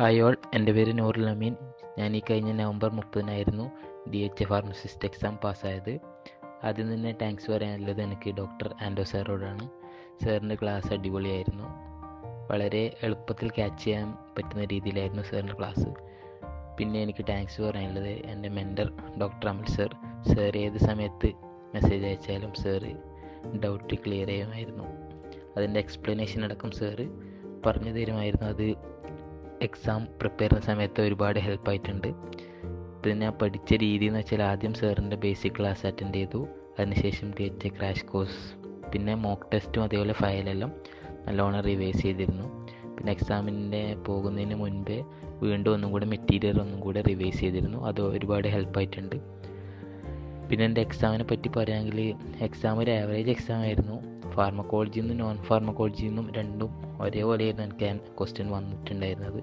Hi all, എൻ്റെ പേര് നൂറുൽ അമീൻ. ഞാൻ ഈ കഴിഞ്ഞ നവംബർ 30-നായിരുന്നു DHA ഫാർമസിസ്റ്റ് എക്സാം പാസ്സായത്. ആദ്യം തന്നെ താങ്ക്സ് പറയാനുള്ളത് എനിക്ക് ഡോക്ടർ ആൻഡോ സാറോടാണ്. സാറിൻ്റെ ക്ലാസ് അടിപൊളിയായിരുന്നു. വളരെ എളുപ്പത്തിൽ ക്യാച്ച് ചെയ്യാൻ പറ്റുന്ന രീതിയിലായിരുന്നു സാറിൻ്റെ ക്ലാസ്. പിന്നെ എനിക്ക് താങ്ക്സ് പറയാനുള്ളത് എൻ്റെ മെൻറ്റർ ഡോക്ടർ അമൽ സാർ. സാർ ഏത് സമയത്ത് മെസ്സേജ് അയച്ചാലും സാറ് ഡൗട്ട് ക്ലിയർ ചെയ്യുമായിരുന്നു. അതിൻ്റെ എക്സ്പ്ലനേഷൻ അടക്കം സാറ് പറഞ്ഞു തരുമായിരുന്നു. അത് എക്സാം പ്രിപ്പയർ ചെയ്യുന്ന സമയത്ത് ഒരുപാട് ഹെൽപ്പായിട്ടുണ്ട്. പിന്നെ ഞാൻ പഠിച്ച രീതി എന്ന് വെച്ചാൽ ആദ്യം സാറിൻ്റെ ബേസിക് ക്ലാസ് അറ്റൻഡ് ചെയ്തു. അതിനുശേഷം DHA ക്രാഷ് കോഴ്സ്, പിന്നെ മോക്ക് ടെസ്റ്റും അതേപോലെ ഫയലെല്ലാം നല്ലോണം റിവൈസ് ചെയ്തിരുന്നു. പിന്നെ എക്സാമിൻ്റെ പോകുന്നതിന് മുൻപേ വീണ്ടും ഒന്നും കൂടെ മെറ്റീരിയൽ ഒന്നും കൂടെ റിവൈസ് ചെയ്തിരുന്നു. അത് ഒരുപാട് ഹെൽപ്പായിട്ടുണ്ട്. പിന്നെ എൻ്റെ എക്സാമിനെ പറ്റി പറയുകയാണെങ്കിൽ എക്സാം ഒരു ആവറേജ് എക്സാം ആയിരുന്നു. ഫാർമക്കോളജിയിൽ നിന്നും നോൺ ഫാർമക്കോളജിയിൽ നിന്നും രണ്ടും ഒരേപോലെയായിരുന്നു എനിക്ക് ക്വസ്റ്റ്യൻ വന്നിട്ടുണ്ടായിരുന്നത്.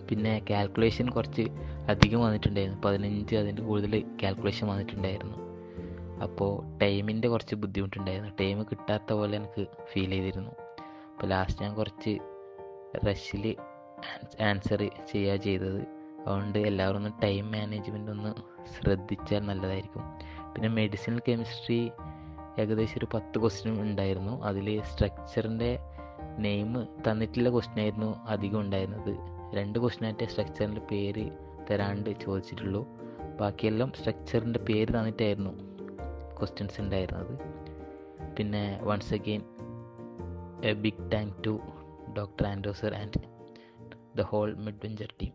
പിന്നെ കാൽക്കുലേഷൻ കുറച്ച് അധികം വന്നിട്ടുണ്ടായിരുന്നു. 15 അതിൻ്റെ കൂടുതൽ കാൽക്കുലേഷൻ വന്നിട്ടുണ്ടായിരുന്നു. അപ്പോൾ ടൈമിൻ്റെ കുറച്ച് ബുദ്ധിമുട്ടുണ്ടായിരുന്നു. ടൈം കിട്ടാത്ത പോലെ എനിക്ക് ഫീൽ ചെയ്തിരുന്നു. അപ്പോൾ ലാസ്റ്റ് ഞാൻ കുറച്ച് റഷിൽ ആൻസർ ചെയ്യുക ചെയ്തത്. അതുകൊണ്ട് എല്ലാവരും ഒന്ന് ടൈം മാനേജ്മെൻ്റ് ഒന്ന് ശ്രദ്ധിച്ചാൽ നല്ലതായിരിക്കും. പിന്നെ മെഡിസിനൽ കെമിസ്ട്രി ഏകദേശം ഒരു 10 ക്വസ്റ്റ്യൻ ഉണ്ടായിരുന്നു. അതിൽ സ്ട്രക്ചറിൻ്റെ നെയിം തന്നിട്ടുള്ള ക്വസ്റ്റ്യൻ ആയിരുന്നു അധികം ഉണ്ടായിരുന്നത്. 2 ക്വസ്റ്റ്യനായിട്ട് സ്ട്രക്ചറിൻ്റെ പേര് തരാണ്ട് ചോദിച്ചിട്ടുള്ളൂ. ബാക്കിയെല്ലാം സ്ട്രക്ചറിൻ്റെ പേര് തന്നിട്ടായിരുന്നു ക്വസ്റ്റ്യൻസ് ഉണ്ടായിരുന്നത്. പിന്നെ once again a big thank to doctor ആൻഡോ sir and the whole Midventure team.